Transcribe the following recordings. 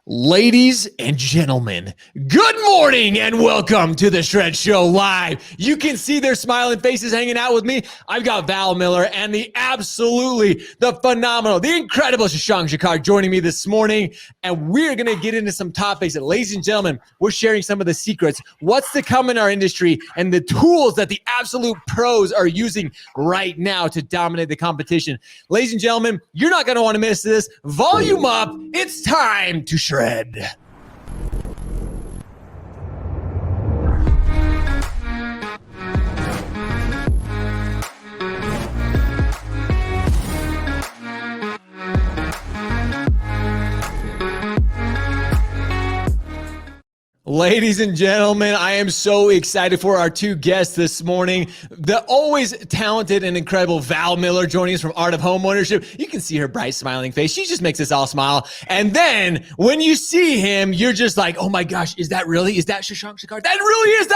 Ladies and gentlemen, good morning and welcome to the Shred Show Live. You can see their smiling faces hanging out with me. I've got Val Miller and the phenomenal, the incredible Shashank Shekhar joining me this morning. And we're going to get into some topics that, ladies and gentlemen, we're sharing some of the secrets, what's to come in our industry, and the tools that the absolute pros are using right now to dominate the competition. Ladies and gentlemen, you're not going to want to miss this. Volume up. It's time to shred. Ladies and gentlemen, I am so excited for our two guests this morning. The always talented and incredible Val Miller joining us from Art of Homeownership. You can see her bright smiling face. She just makes us all smile. And then when you see him, you're just like, oh my gosh, is that really? Is that Shashank Shekhar? That really is.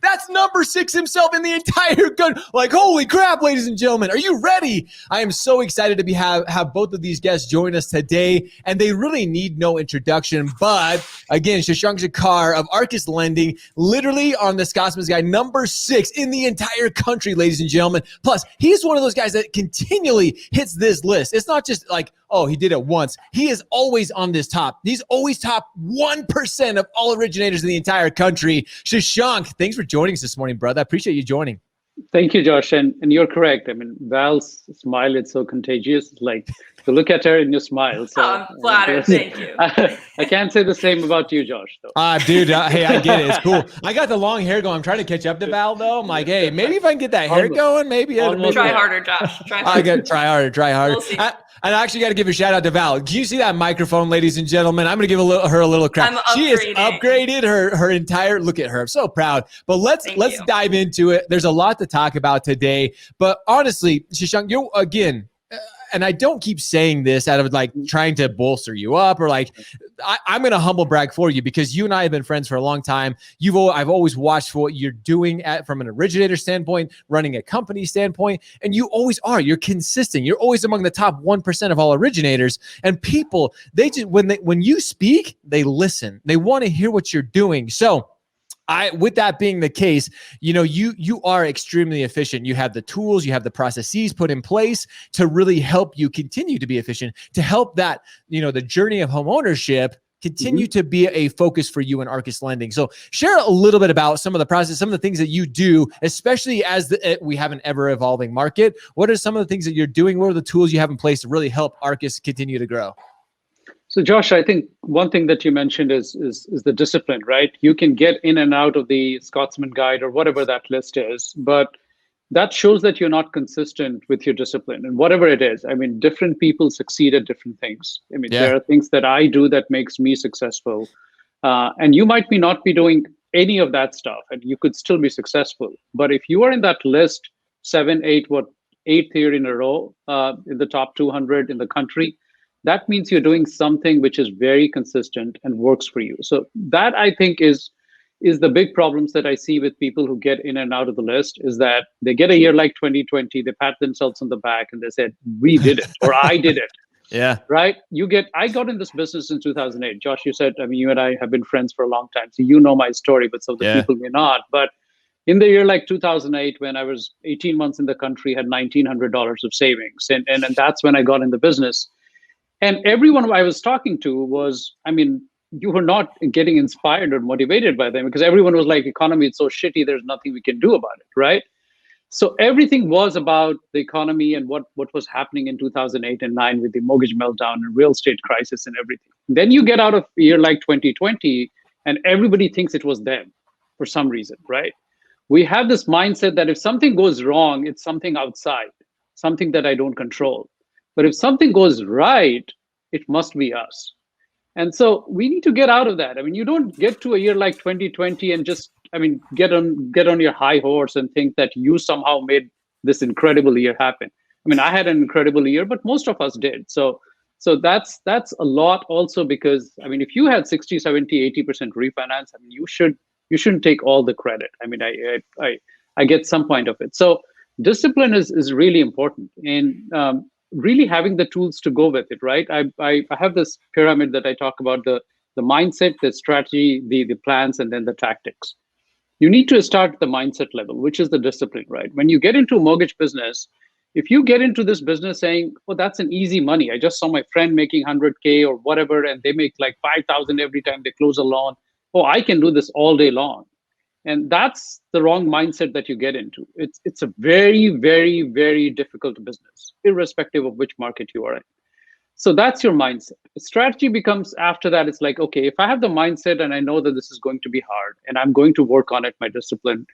That's number 6 himself in the entire gun. Like, holy crap, ladies and gentlemen. Are you ready? I am so excited to have both of these guests join us today. And they really need no introduction. But again, Shashank Shekhar of Arcus Lending, literally on the Scotsman's Guide, number 6 in the entire country, ladies and gentlemen. Plus, he's one of those guys that continually hits this list. It's not just like, oh, he did it once. He is always on this top. He's always top 1% of all originators in the entire country. Shashank, thanks for joining us this morning, brother. I appreciate you joining. Thank you, Josh. And you're correct. I mean, Val's smile, it's so contagious. Like, to look at her and you smile. So I'm flattered. Thank you. I can't say the same about you, Josh. Dude, hey, I get it. It's cool. I got the long hair going. I'm trying to catch up to Val, though. I'm like, hey, maybe if I can get that hair going, maybe. Try harder, Josh. Try harder. I got to try harder. We'll see. And I actually got to give a shout out to Val. Can you see that microphone, ladies and gentlemen? I'm going to give her a little credit. She has upgraded her entire, look at her. I'm so proud. But let's dive into it. There's a lot to talk about today. But honestly, Shashank, you again, and I don't keep saying this out of like trying to bolster you up or like, I'm going to humble brag for you because you and I have been friends for a long time. I've always watched for what you're doing from an originator standpoint, running a company standpoint, and you always are. You're consistent. You're always among the top 1% of all originators. And people, they just when you speak, they listen. They want to hear what you're doing. So with that being the case, you are extremely efficient. You have the tools, you have the processes put in place to really help you continue to be efficient, to help that, the journey of home ownership continue to be a focus for you in Arcus Lending. So share a little bit about some of the process, some of the things that you do, especially as we have an ever evolving market. What are some of the things that you're doing? What are the tools you have in place to really help Arcus continue to grow? So Josh, I think one thing that you mentioned is the discipline, right? You can get in and out of the Scotsman Guide or whatever that list is, but that shows that you're not consistent with your discipline and whatever it is. I mean, different people succeed at different things. I mean, there are things that I do that makes me successful. And you might not be doing any of that stuff and you could still be successful. But if you are in that list, 7, 8, 8th year in a row, in the top 200 in the country, that means you're doing something which is very consistent and works for you. So that, I think, is the big problems that I see with people who get in and out of the list, is that they get a year like 2020, they pat themselves on the back and they said, we did it, or I did it. Yeah. Right? I got in this business in 2008. Josh, you said, I mean, you and I have been friends for a long time, so you know my story, but some of the people may not. But in the year like 2008, when I was 18 months in the country, had $1,900 of savings. And that's when I got in the business. And everyone I was talking to was, I mean, you were not getting inspired or motivated by them because everyone was like, economy is so shitty, there's nothing we can do about it, right? So everything was about the economy and what was happening in 2008 and 9 with the mortgage meltdown and real estate crisis and everything. Then you get out of a year like 2020 and everybody thinks it was them for some reason, right? We have this mindset that if something goes wrong, it's something outside, something that I don't control. But if something goes right, it must be us. And so we need to get out of that. I mean, you don't get to a year like 2020 and just, I mean, get on your high horse and think that you somehow made this incredible year happen. I mean, I had an incredible year, but most of us did. So that's a lot also because, I mean, if you had 60, 70, 80% refinance, I mean, you shouldn't take all the credit. I mean, I get some point of it. So discipline is really important. And really having the tools to go with it, right? I have this pyramid that I talk about, the the mindset, the strategy, the plans, and then the tactics. You need to start at the mindset level, which is the discipline, right? When you get into a mortgage business, if you get into this business saying, oh, that's an easy money. I just saw my friend making 100K or whatever, and they make like 5,000 every time they close a loan. Oh, I can do this all day long. And that's the wrong mindset that you get into. It's a very, very, very difficult business, irrespective of which market you are in. So that's your mindset. Strategy becomes after that, it's like, okay, if I have the mindset and I know that this is going to be hard and I'm going to work on it, my discipline,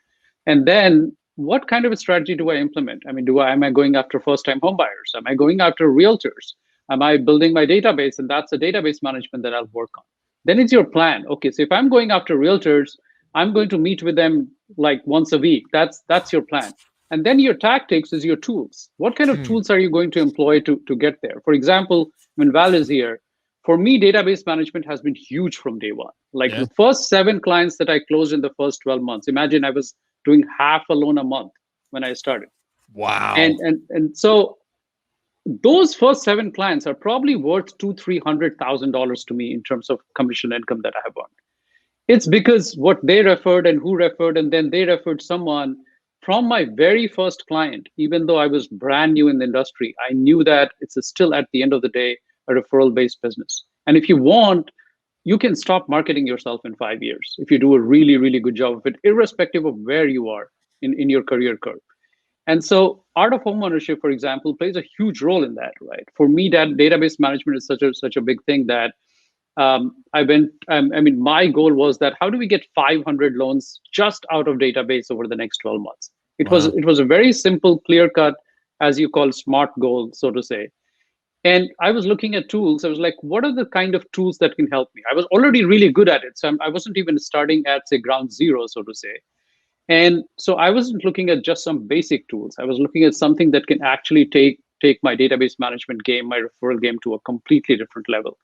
and then what kind of a strategy do I implement? I mean, am I going after first-time home buyers? Am I going after realtors? Am I building my database? And that's the database management that I'll work on. Then it's your plan. Okay, so if I'm going after realtors, I'm going to meet with them like once a week. That's your plan. And then your tactics is your tools. What kind of tools are you going to employ to get there? For example, when Val is here, for me, database management has been huge from day one. Like the first 7 clients that I closed in the first 12 months, imagine I was doing half a loan a month when I started. Wow. And so those first 7 clients are probably worth $200,000-$300,000 to me in terms of commission income that I have earned. It's because what they referred and who referred, and then they referred someone from my very first client. Even though I was brand new in the industry, I knew that it's still at the end of the day a referral-based business. And if you want, you can stop marketing yourself in 5 years if you do a really, really good job of it, irrespective of where you are in your career curve. And so art of homeownership, for example, plays a huge role in that, right? For me, that database management is such a big thing that my goal was that how do we get 500 loans just out of database over the next 12 months? It was a very simple, clear cut, as you call, SMART goal, so to say. And I was looking at tools. I was like, what are the kind of tools that can help me? I was already really good at it. So I wasn't even starting at, say, ground zero, so to say. And so I wasn't looking at just some basic tools. I was looking at something that can actually take my database management game, my referral game to a completely different level.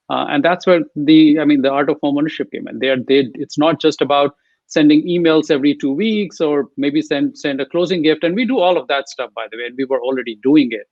And that's where the art of homeownership came in. It's not just about sending emails every 2 weeks or maybe send a closing gift. And we do all of that stuff, by the way, and we were already doing it.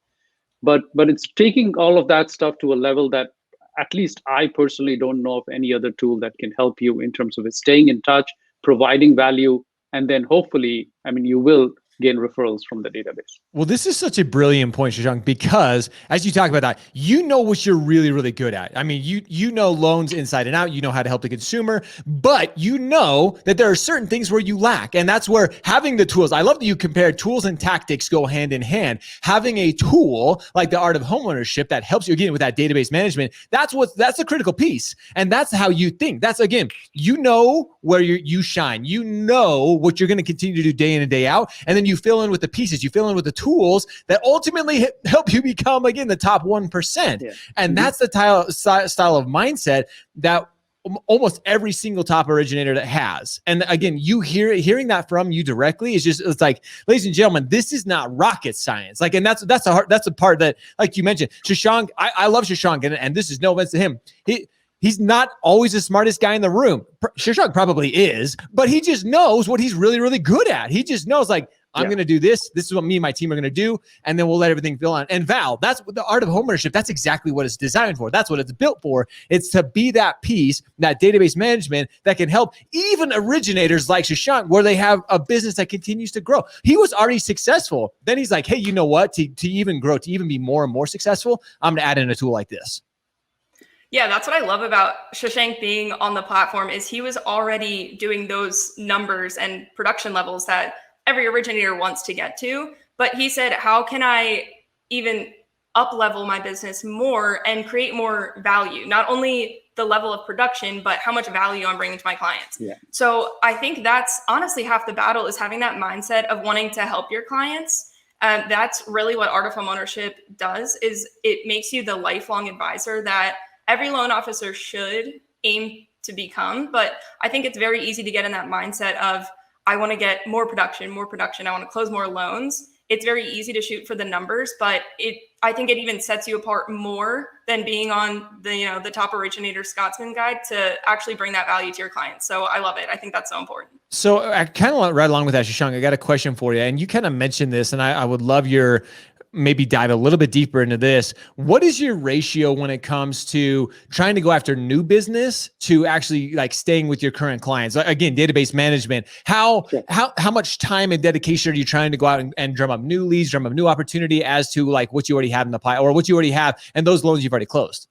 But it's taking all of that stuff to a level that at least I personally don't know of any other tool that can help you in terms of staying in touch, providing value, and then hopefully, you will gain referrals from the database. Well, this is such a brilliant point, Shashank, because as you talk about that, you know what you're really, really good at. I mean, you know loans inside and out, you know how to help the consumer, but you know that there are certain things where you lack. And that's where having the tools, I love that you compare tools and tactics go hand in hand. Having a tool like the art of homeownership that helps you again with that database management, that's a critical piece. And that's how you think. That's again, you know where you shine, you know what you're going to continue to do day in and day out. And then you fill in with the pieces, you fill in with the tools that ultimately help you become, again, the top 1%. Yeah. And that's the style of mindset that almost every single top originator that has. And again, hearing that from you directly is it's like, ladies and gentlemen, this is not rocket science. Like, and that's a part that, like you mentioned, Shashank, I love Shashank, and this is no offense to him. He's not always the smartest guy in the room. Shashank probably is, but he just knows what he's really, really good at. He just knows, like, I'm going to do this. This is what me and my team are going to do. And then we'll let everything fill on. And Val, that's the art of homeownership. That's exactly what it's designed for. That's what it's built for. It's to be that piece, that database management that can help even originators like Shashank, where they have a business that continues to grow. He was already successful. Then he's like, hey, you know what? To even grow, to even be more and more successful, I'm going to add in a tool like this. Yeah, that's what I love about Shashank being on the platform is he was already doing those numbers and production levels that every originator wants to get to. But he said, how can I even up-level my business more and create more value? Not only the level of production, but how much value I'm bringing to my clients. Yeah. So I think that's honestly half the battle is having that mindset of wanting to help your clients. That's really what Art of Homeownership does, is it makes you the lifelong advisor that every loan officer should aim to become. But I think it's very easy to get in that mindset of, I want to get more production. I want to close more loans. It's very easy to shoot for the numbers, but I think it even sets you apart more than being on the top originator Scotsman guide to actually bring that value to your clients. So I love it. I think that's so important. So I kind of right along with that, Shashank, I got a question for you. And you kind of mentioned this, and I would love your maybe dive a little bit deeper into this. What is your ratio when it comes to trying to go after new business to actually like staying with your current clients? Again, database management. How much time and dedication are you trying to go out and drum up new leads, drum up new opportunity as to like what you already have in the pile or what you already have and those loans you've already closed?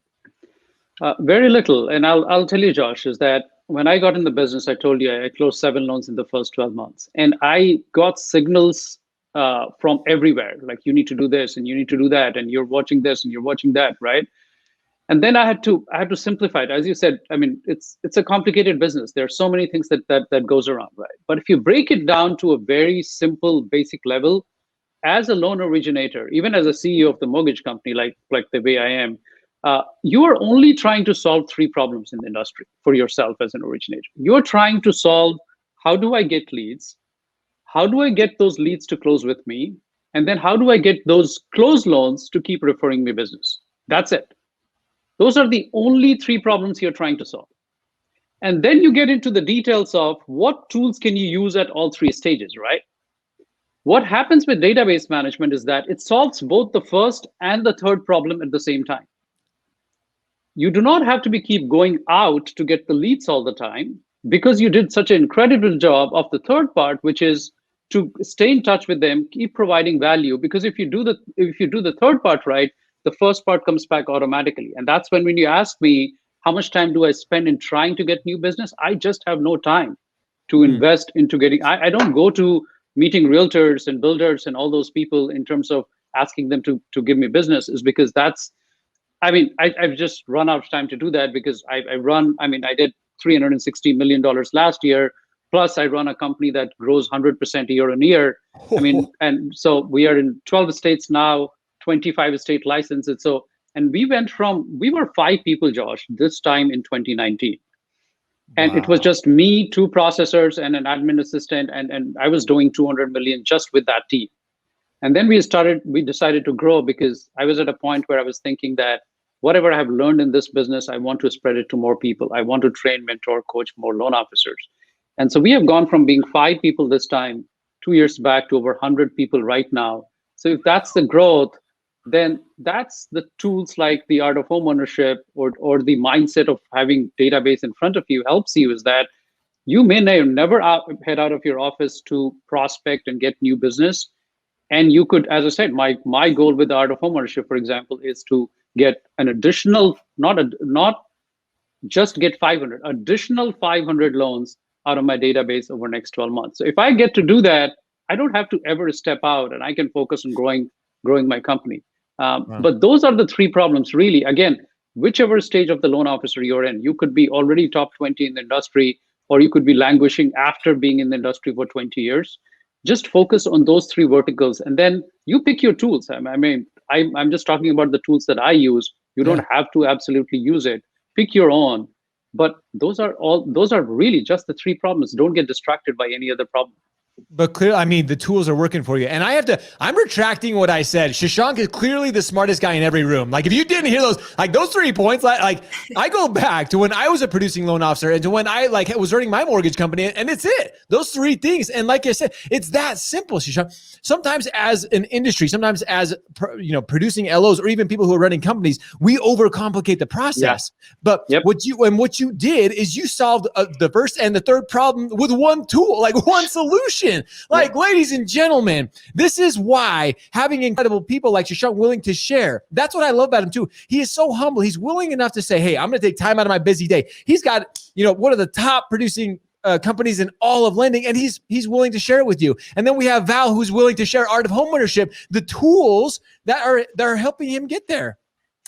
Very little. And I'll tell you, Josh, is that when I got in the business, I told you I closed 7 loans in the first 12 months. And I got signals from everywhere, like you need to do this and you need to do that, and you're watching this and you're watching that, right? And then I had to simplify it. As you said, I mean, it's a complicated business. There are so many things that goes around, right? But if you break it down to a very simple, basic level, as a loan originator, even as a CEO of the mortgage company, like the way I am, you are only trying to solve 3 problems in the industry for yourself as an originator. You're trying to solve, how do I get leads? How do I get those leads to close with me? And then how do I get those closed loans to keep referring me business? That's it. Those are the only 3 problems you're trying to solve. And then you get into the details of what tools can you use at all 3 stages, right? What happens with database management is that it solves both the first and the third problem at the same time. You do not have to keep going out to get the leads all the time because you did such an incredible job of the third part, which is to stay in touch with them, keep providing value. Because if you do the third part right, the first part comes back automatically. And that's when you ask me, how much time do I spend in trying to get new business? I just have no time to invest into getting, I don't go to meeting realtors and builders and all those people in terms of asking them to give me business, is because that's, I mean, I've just run out of time to do that because I did $360 million last year. Plus, I run a company that grows 100% year on year. I mean, and so we are in 12 states now, 25 state licenses. So, and we were 5 people, Josh, this time in 2019. And It was just me, 2 processors and an admin assistant. And I was doing 200 million just with that team. And then we decided to grow because I was at a point where I was thinking that whatever I have learned in this business, I want to spread it to more people. I want to train, mentor, coach more loan officers. And so we have gone from being 5 people this time, 2 years back, to over 100 people right now. So if that's the growth, then that's the tools like the art of homeownership or the mindset of having database in front of you helps you, is that you may never head out of your office to prospect and get new business. And you could, as I said, my goal with the art of homeownership, for example, is to get an additional, not just get 500, additional 500 loans out of my database over the next 12 months. So if I get to do that, I don't have to ever step out and I can focus on growing my company. But those are the 3 problems, really. Again, whichever stage of the loan officer you're in, you could be already top 20 in the industry, or you could be languishing after being in the industry for 20 years. Just focus on those 3 verticals, and then you pick your tools. I mean, I'm just talking about the tools that I use. You don't have to absolutely use it. Pick your own. But those are really just the 3 problems. Don't get distracted by any other problem. But clearly, I mean, the tools are working for you. And I'm retracting what I said. Shashank is clearly the smartest guy in every room. Like, if you didn't hear those 3 points, like I go back to when I was a producing loan officer and to when I was running my mortgage company, and it's it. Those 3 things. And like I said, it's that simple, Shashank. Sometimes as an industry, sometimes as, producing LOs or even people who are running companies, we overcomplicate the process. Yeah. But what you did is you solved the first and the third problem with one tool, like one solution. Like, ladies and gentlemen, this is why having incredible people like Shashank willing to share. That's what I love about him too. He is so humble. He's willing enough to say, hey, I'm going to take time out of my busy day. He's got, one of the top producing companies in all of lending, and he's willing to share it with you. And then we have Val, who's willing to share Art of Homeownership, the tools that are helping him get there.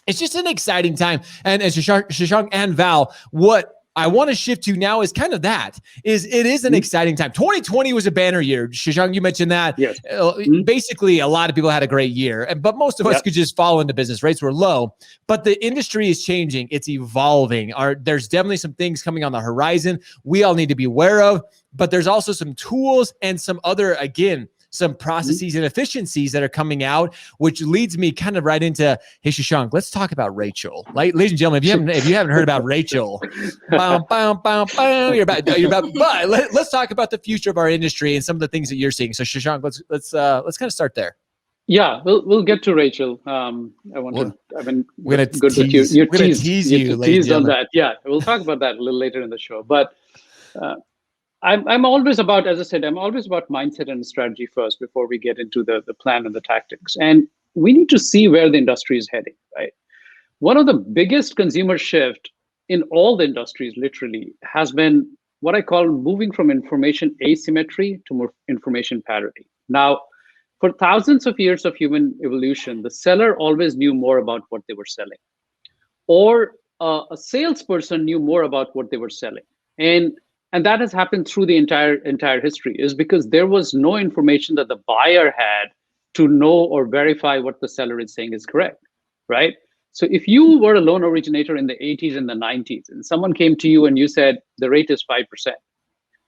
It's just an exciting time. And as Shashank and Val, what I want to shift to now is kind of it is an exciting time. 2020 was a banner year. Shashank, you mentioned that. Yes. Basically, a lot of people had a great year, but most of us could just fall into business. Rates were low, but the industry is changing. It's evolving. There's definitely some things coming on the horizon we all need to be aware of, but there's also some tools and some other, again, some processes and efficiencies that are coming out, which leads me kind of right into, hey, Shashank, let's talk about Rachel. Ladies and gentlemen, if you haven't heard about Rachel, but let's talk about the future of our industry and some of the things that you're seeing. So Shashank, let's kind of start there. Yeah, we'll get to Rachel. We're gonna tease you, teased on that. Yeah, we'll talk about that a little later in the show. But I'm always about, as I said, I'm always about mindset and strategy first before we get into the plan and the tactics. And we need to see where the industry is heading, right? One of the biggest consumer shift in all the industries, literally, has been what I call moving from information asymmetry to more information parity. Now, for thousands of years of human evolution, the seller always knew more about what they were selling, or a salesperson knew more about what they were selling, and that has happened through the entire history. Is because there was no information that the buyer had to know or verify what the seller is saying is correct, right? So if you were a loan originator in the 80s and the 90s, and someone came to you and you said the rate is 5%,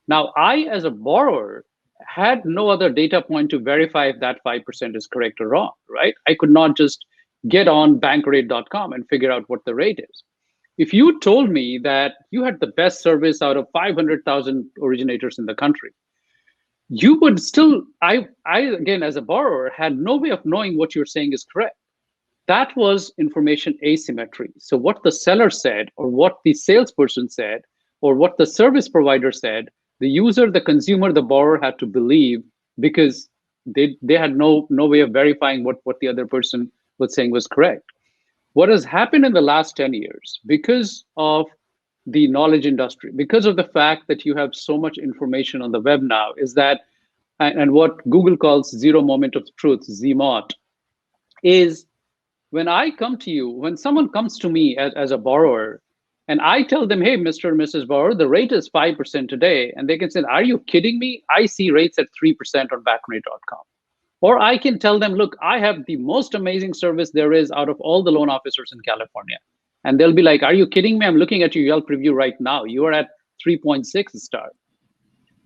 now I, as a borrower, had no other data point to verify if that 5% is correct or wrong, right? I could not just get on bankrate.com and figure out what the rate is. If you told me that you had the best service out of 500,000 originators in the country, you would still, I again, as a borrower, had no way of knowing what you're saying is correct. That was information asymmetry. So what the seller said, or what the salesperson said, or what the service provider said, the user, the consumer, the borrower had to believe, because they had no way of verifying what the other person was saying was correct. What has happened in the last 10 years, because of the knowledge industry, because of the fact that you have so much information on the web now, is that, and what Google calls zero moment of truth, ZMOT, is when I come to you, when someone comes to me as a borrower, and I tell them, hey, Mr. or Mrs. Borrower, the rate is 5% today, and they can say, are you kidding me? I see rates at 3% on bankrate.com. Or I can tell them, look, I have the most amazing service there is out of all the loan officers in California. And they'll be like, are you kidding me? I'm looking at your Yelp review right now. You are at 3.6 star.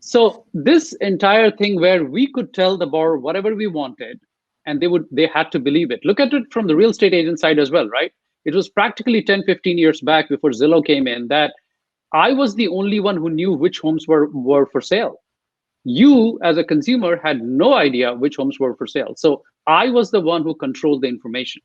So this entire thing where we could tell the borrower whatever we wanted, and they had to believe it. Look at it from the real estate agent side as well, right? It was practically 10, 15 years back before Zillow came in that I was the only one who knew which homes were for sale. You, as a consumer, had no idea which homes were for sale. So I was the one who controlled the information.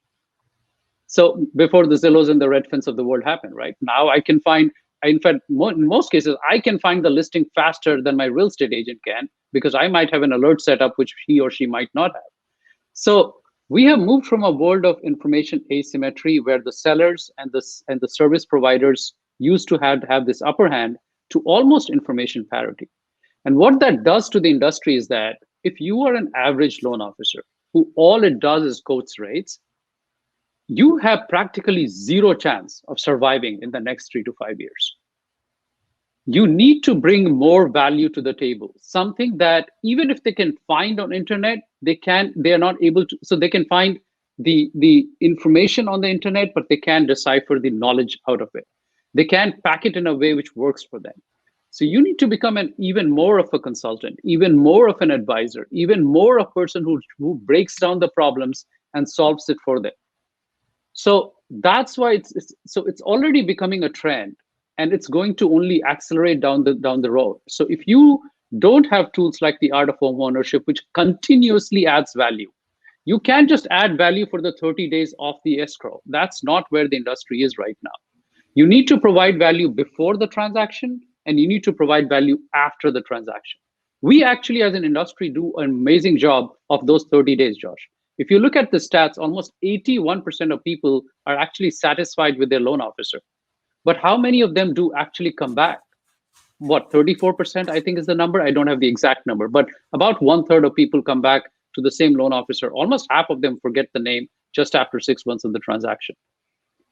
So before the Zillows and the Redfins of the world happened, right? Now I can find, in fact, in most cases, I can find the listing faster than my real estate agent can, because I might have an alert set up, which he or she might not have. So we have moved from a world of information asymmetry, where the sellers and the service providers used to have this upper hand, to almost information parity. And what that does to the industry is that if you are an average loan officer who all it does is quotes rates, you have practically zero chance of surviving in the next 3 to 5 years. You need to bring more value to the table, something that even if they can find on internet, they are not able to. So they can find the information on the internet, but they can't decipher the knowledge out of it. They can't pack it in a way which works for them. So you need to become even more of a consultant, even more of an advisor, even more a person who breaks down the problems and solves it for them. So that's why it's already becoming a trend, and it's going to only accelerate down the road. So if you don't have tools like the Art of Home Ownership, which continuously adds value, you can't just add value for the 30 days off the escrow. That's not where the industry is right now. You need to provide value before the transaction, and you need to provide value after the transaction. We actually, as an industry, do an amazing job of those 30 days, Josh. If you look at the stats, almost 81% of people are actually satisfied with their loan officer. But how many of them do actually come back? What, 34%, I think is the number? I don't have the exact number, but about 1/3 of people come back to the same loan officer. Almost half of them forget the name just after 6 months of the transaction.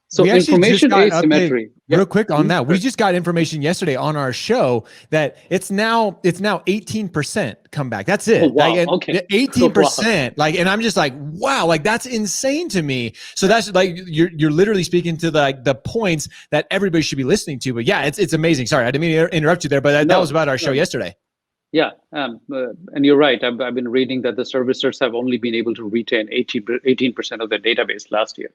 So information asymmetry. Real quick on that. We just got information yesterday on our show that it's now 18% come back. That's it. Oh, wow. Like, okay. 18%. Like, and I'm just like, wow, like that's insane to me. So that's like you're literally speaking to the points that everybody should be listening to. But yeah, it's amazing. Sorry, I didn't mean to interrupt you there, but that was about our show yesterday. Yeah, and you're right. I've been reading that the servicers have only been able to retain 18% of their database last year.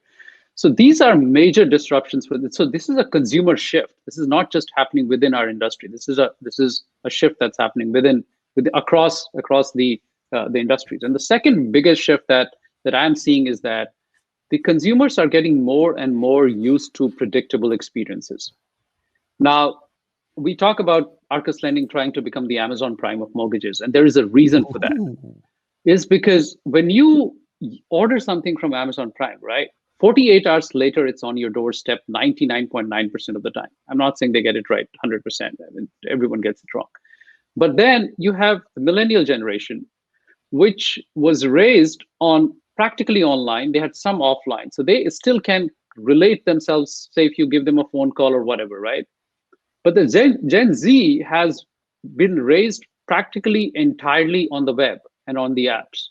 So these are major disruptions for this. So this is a consumer shift. This is not just happening within our industry. This is a shift that's happening across the industries. And the second biggest shift that that I'm seeing is that the consumers are getting more and more used to predictable experiences. Now, we talk about Arcus Lending trying to become the Amazon Prime of mortgages, and there is a reason for that. Is because when you order something from Amazon Prime, right? 48 hours later, it's on your doorstep 99.9% of the time. I'm not saying they get it right 100%. I mean, everyone gets it wrong. But then you have the millennial generation, which was raised on practically online. They had some offline. So they still can relate themselves, say if you give them a phone call or whatever, right? But the Gen Z has been raised practically entirely on the web and on the apps.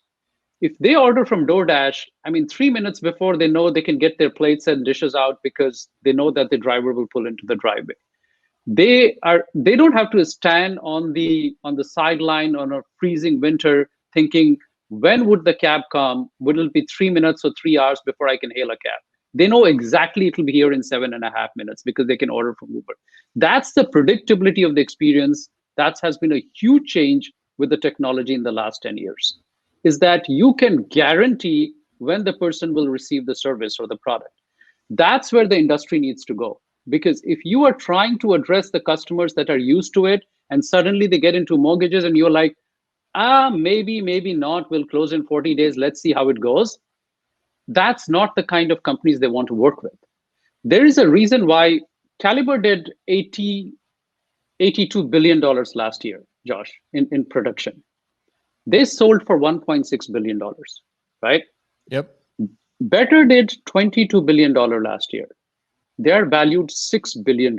If they order from DoorDash, I mean, 3 minutes before they know they can get their plates and dishes out because they know that the driver will pull into the driveway. They don't have to stand on the sideline on a freezing winter thinking, when would the cab come? Would it be 3 minutes or 3 hours before I can hail a cab? They know exactly it will be here in 7.5 minutes because they can order from Uber. That's the predictability of the experience. That has been a huge change with the technology in the last 10 years, is that you can guarantee when the person will receive the service or the product. That's where the industry needs to go. Because if you are trying to address the customers that are used to it, and suddenly they get into mortgages and you're like, maybe not, we'll close in 40 days, let's see how it goes. That's not the kind of companies they want to work with. There is a reason why Caliber did $82 billion last year, Josh, in production. They sold for $1.6 billion, right? Yep. Better did $22 billion last year. They are valued $6 billion.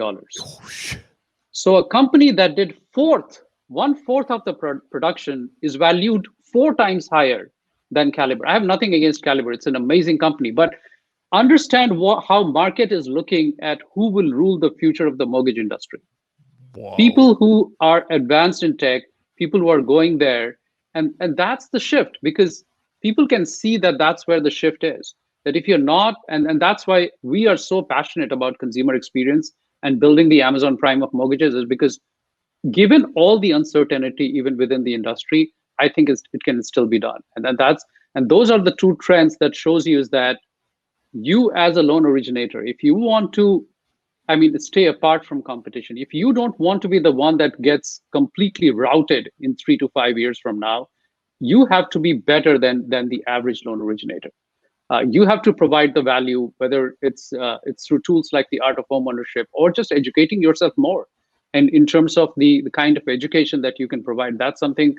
So a company that did 1/4 of the production is valued 4 times higher than Caliber. I have nothing against Caliber. It's an amazing company. But understand how market is looking at who will rule the future of the mortgage industry. Whoa. People who are advanced in tech, people who are going there. And that's the shift, because people can see that that's where the shift is. That if you're not, and that's why we are so passionate about consumer experience and building the Amazon Prime of mortgages, is because given all the uncertainty even within the industry, I think it can still be done. And those are the two trends that shows you is that you as a loan originator, if you want to, stay apart from competition, if you don't want to be the one that gets completely routed in 3 to 5 years from now, you have to be better than the average loan originator. You have to provide the value, whether it's through tools like the Art of Homeownership or just educating yourself more. And in terms of the kind of education that you can provide, that's something,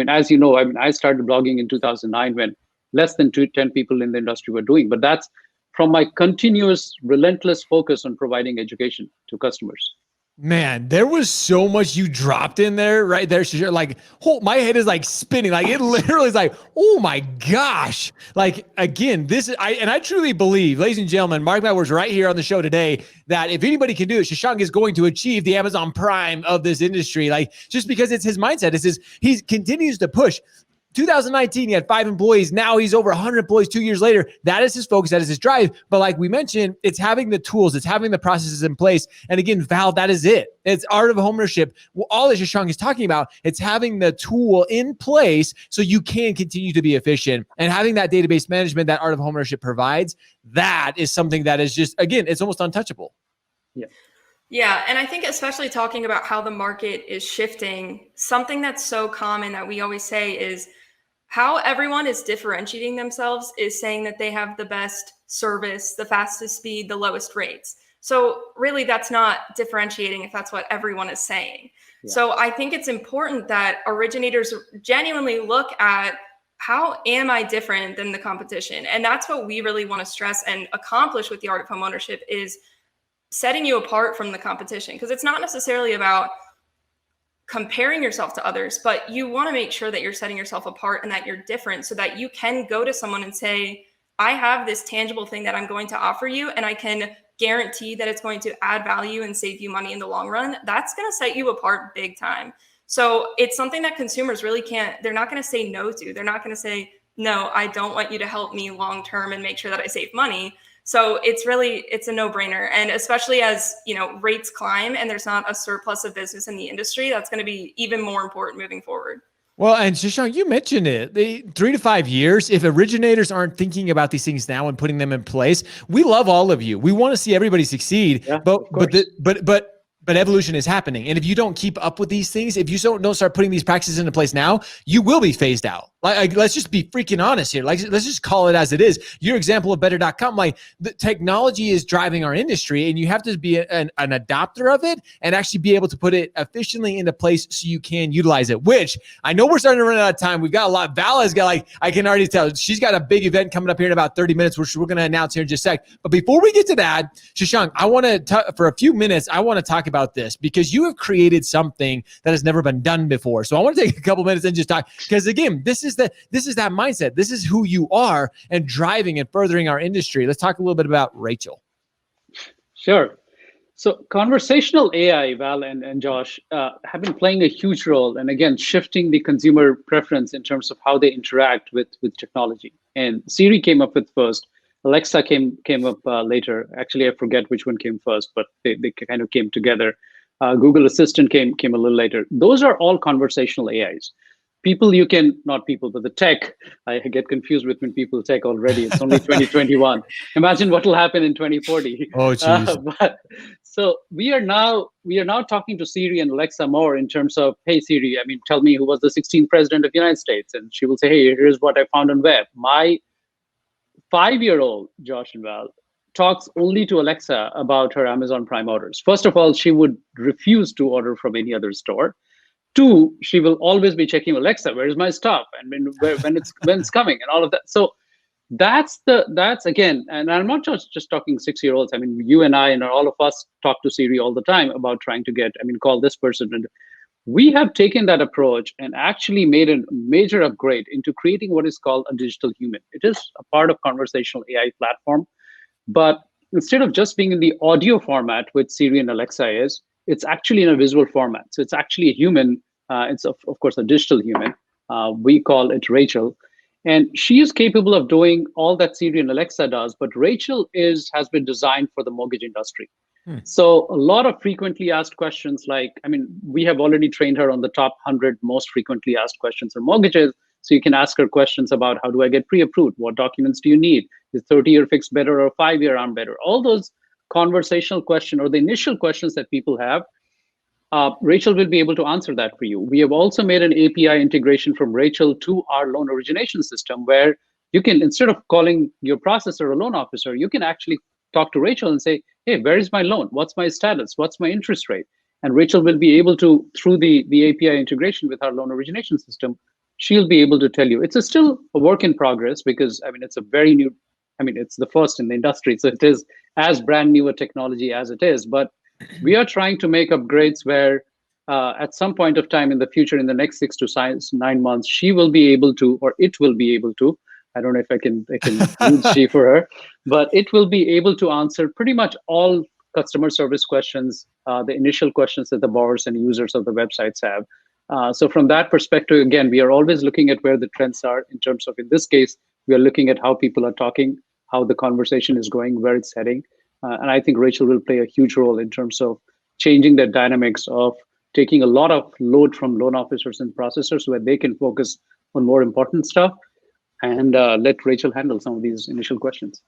as you know, I started blogging in 2009 when less than 10 people in the industry were doing. But that's from my continuous, relentless focus on providing education to customers. Man, there was so much you dropped in there, right there. Like, my head is like spinning. Like, it literally is like, oh my gosh. Like, again, I truly believe, ladies and gentlemen, mark my words right here on the show today, that if anybody can do it, Shashank is going to achieve the Amazon Prime of this industry. Like, just because it's his mindset, he continues to push. 2019, he had 5 employees. Now he's over 100 employees 2 years later. That is his focus. That is his drive. But like we mentioned, it's having the tools. It's having the processes in place. And again, Val, that is it. It's Art of Homeownership. All that Shashank is talking about, it's having the tool in place so you can continue to be efficient. And having that database management that Art of Homeownership provides, that is something that is just, again, it's almost untouchable. Yeah. Yeah. And I think especially talking about how the market is shifting, something that's so common that we always say is how everyone is differentiating themselves is saying that they have the best service, the fastest speed, the lowest rates. So really that's not differentiating if that's what everyone is saying. Yeah. So I think it's important that originators genuinely look at how am I different than the competition? And that's what we really want to stress and accomplish with the Art of Homeownership is setting you apart from the competition. Because it's not necessarily about comparing yourself to others, but you want to make sure that you're setting yourself apart and that you're different so that you can go to someone and say, I have this tangible thing that I'm going to offer you, and I can guarantee that it's going to add value and save you money in the long run. That's going to set you apart big time. So it's something that consumers really they're not going to say no to. They're not going to say, no, I don't want you to help me long-term and make sure that I save money. So it's a no-brainer. And especially as, rates climb and there's not a surplus of business in the industry, that's going to be even more important moving forward. Well, and Shashank, you mentioned it. 3 to 5 years, if originators aren't thinking about these things now and putting them in place, we love all of you. We want to see everybody succeed, but evolution is happening. And if you don't keep up with these things, if you don't start putting these practices into place now, you will be phased out. Like let's just be freaking honest here. Like, let's just call it as it is. Your example of better.com, like the technology is driving our industry, and you have to be an adopter of it and actually be able to put it efficiently into place so you can utilize it, which I know we're starting to run out of time. We've got a lot. Val has got, like, I can already tell she's got a big event coming up here in about 30 minutes, which we're going to announce here in just a sec. But before we get to that, Shashank, I want to, for a few minutes, I want to talk about this because you have created something that has never been done before. So I want to take a couple minutes and just talk, because again, this is that mindset. This is who you are and driving and furthering our industry. Let's talk a little bit about Rachel. Sure. So conversational AI, Val and Josh, have been playing a huge role, and again, shifting the consumer preference in terms of how they interact with technology. And Siri came up with first. Alexa came up later. Actually, I forget which one came first, but they kind of came together. Google Assistant came a little later. Those are all conversational AIs. Not people, but the tech, I get confused between people tech already. It's only 2021. Imagine what will happen in 2040. Oh, geez. So we are now talking to Siri and Alexa more in terms of, hey, Siri, tell me who was the 16th president of the United States. And she will say, hey, here's what I found on web. My 5-year-old, Josh and Val, talks only to Alexa about her Amazon Prime orders. First of all, she would refuse to order from any other store. 2, she will always be checking Alexa, where is my stuff, and when it's coming, and all of that. So that's again, and I'm not just talking 6-year-olds. You and I and all of us talk to Siri all the time about trying to call this person. And we have taken that approach and actually made a major upgrade into creating what is called a digital human. It is a part of conversational AI platform, but instead of just being in the audio format, which Siri and Alexa is, it's actually in a visual format. So it's actually a human. It's of course a digital human. We call it Rachel, and she is capable of doing all that Siri and Alexa does. But Rachel has been designed for the mortgage industry. So a lot of frequently asked questions, we have already trained her on the top 100 most frequently asked questions for mortgages. So you can ask her questions about, how do I get pre-approved? What documents do you need? Is 30-year fixed better or 5-year ARM better? All those conversational questions or the initial questions that people have, Rachel will be able to answer that for you. We have also made an API integration from Rachel to our loan origination system, where you can, instead of calling your processor or loan officer, you can actually talk to Rachel and say, hey, where is my loan? What's my status? What's my interest rate? And Rachel will be able to, through the API integration with our loan origination system, she'll be able to tell you. It's still a work in progress because, it's a very new, it's the first in the industry. So it is as brand new a technology as it is. But we are trying to make upgrades where at some point of time in the future, in the next 6 to 9 months, she will be able to, or it will be able to, I don't know if I can use she for her, but it will be able to answer pretty much all customer service questions, the initial questions that the borrowers and users of the websites have. So from that perspective, again, we are always looking at where the trends are in terms of, in this case, we are looking at how people are talking, how the conversation is going, where it's heading. And I think Rachel will play a huge role in terms of changing the dynamics of taking a lot of load from loan officers and processors where they can focus on more important stuff and let Rachel handle some of these initial questions.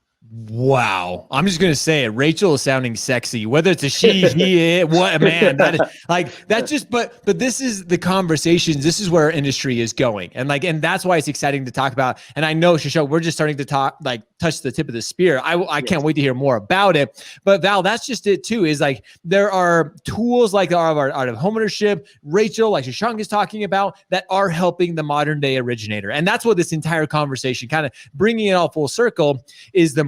Wow. I'm just going to say it. Rachel is sounding sexy, whether it's a she, he, it, what, man, that is like, that's just, but this is the conversations. This is where our industry is going. And that's why it's exciting to talk about. And I know, Shashank, we're just starting to touch the tip of the spear. I can't wait to hear more about it. But Val, that's just it too, is there are tools like our art of homeownership, Rachel, like Shashank is talking about, that are helping the modern day originator. And that's what this entire conversation, kind of bringing it all full circle, is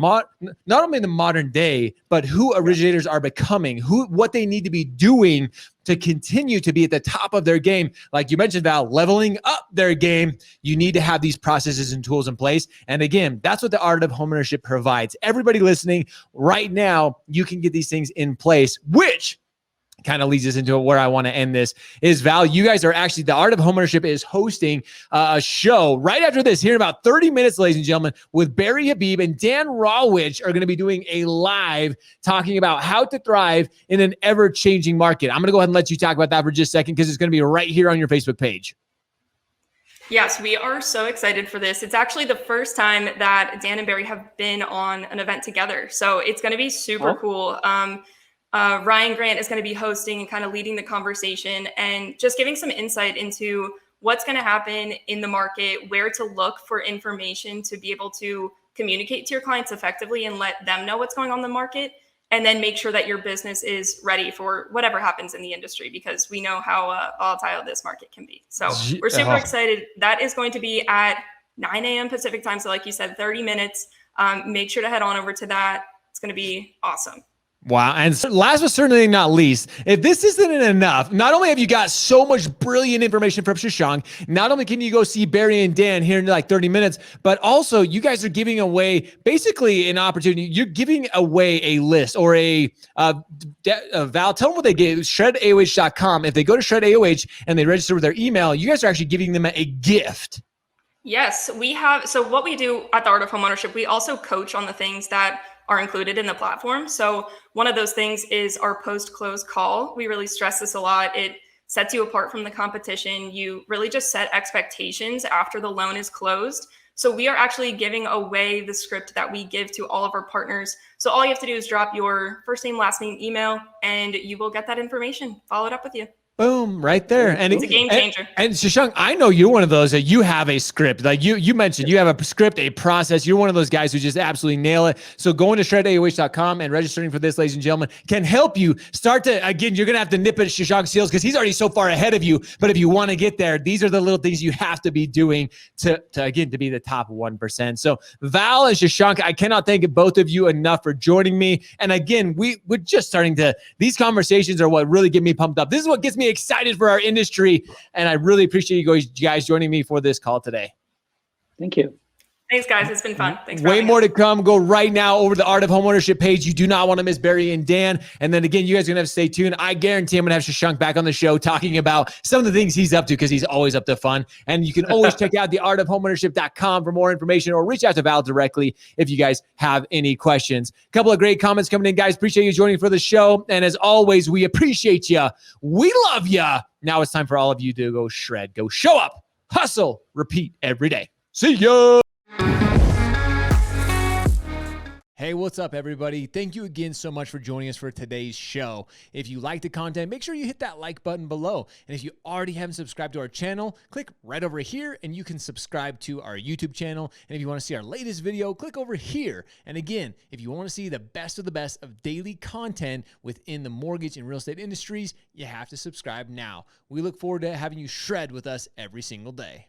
not only the modern day, but who originators are becoming, what they need to be doing to continue to be at the top of their game. Like you mentioned, Val, leveling up their game. You need to have these processes and tools in place. And again, that's what the art of homeownership provides. Everybody listening right now, you can get these things in place, which kind of leads us into where I want to end this is, Val, you guys are actually, the Art of Homeownership is hosting a show right after this here in about 30 minutes, ladies and gentlemen, with Barry Habib and Dan Rawich are going to be doing a live talking about how to thrive in an ever-changing market. I'm going to go ahead and let you talk about that for just a second because it's going to be right here on your Facebook page. Yes, we are so excited for this. It's actually the first time that Dan and Barry have been on an event together. So it's going to be super cool. Ryan Grant is going to be hosting and kind of leading the conversation and just giving some insight into what's going to happen in the market, where to look for information to be able to communicate to your clients effectively and let them know what's going on in the market, and then make sure that your business is ready for whatever happens in the industry, because we know how volatile this market can be. So we're super excited. That is going to be at 9 a.m. Pacific time. So like you said, 30 minutes. Make sure to head on over to that. It's going to be awesome. Wow. And last but certainly not least, if this isn't enough, not only have you got so much brilliant information from Shashank, not only can you go see Barry and Dan here in like 30 minutes, but also you guys are giving away basically an opportunity. You're giving away a list or a Val, tell them what they gave, shredaoh.com. If they go to shredaoh and they register with their email, you guys are actually giving them a gift. Yes, we have. So what we do at the Art of Homeownership, we also coach on the things that are included in the platform. So one of those things is our post-close call. We really stress this a lot. It sets you apart from the competition. You really just set expectations after the loan is closed. So we are actually giving away the script that we give to all of our partners. So all you have to do is drop your first name, last name, email, and you will get that information followed up with you. Boom, right there. And it's a game changer. And Shashank, I know you're one of those that you have a script. Like you mentioned, you have a script, a process. You're one of those guys who just absolutely nail it. So going to shredaoh.com and registering for this, ladies and gentlemen, can help you start to, again, you're going to have to nip at Shashank's heels because he's already so far ahead of you. But if you want to get there, these are the little things you have to be doing to be the top 1%. So Val and Shashank, I cannot thank both of you enough for joining me. And again, we're just starting to, these conversations are what really get me pumped up. This is what gets me excited for our industry, and I really appreciate you guys joining me for this call today. Thank you. Thanks, guys. It's been fun. Thanks for Way more to come. Go right now over to the Art of Homeownership page. You do not want to miss Barry and Dan. And then again, you guys are going to have to stay tuned. I guarantee I'm going to have Shashank back on the show talking about some of the things he's up to because he's always up to fun. And you can always check out theartofhomeownership.com for more information or reach out to Val directly if you guys have any questions. A couple of great comments coming in, guys. Appreciate you joining for the show. And as always, we appreciate you. We love you. Now it's time for all of you to go shred, go show up, hustle, repeat every day. See ya. Hey, what's up, everybody? Thank you again so much for joining us for today's show. If you like the content, make sure you hit that like button below. And if you already haven't subscribed to our channel, click right over here and you can subscribe to our YouTube channel. And if you want to see our latest video, click over here. And again, if you want to see the best of daily content within the mortgage and real estate industries, you have to subscribe now. We look forward to having you shred with us every single day.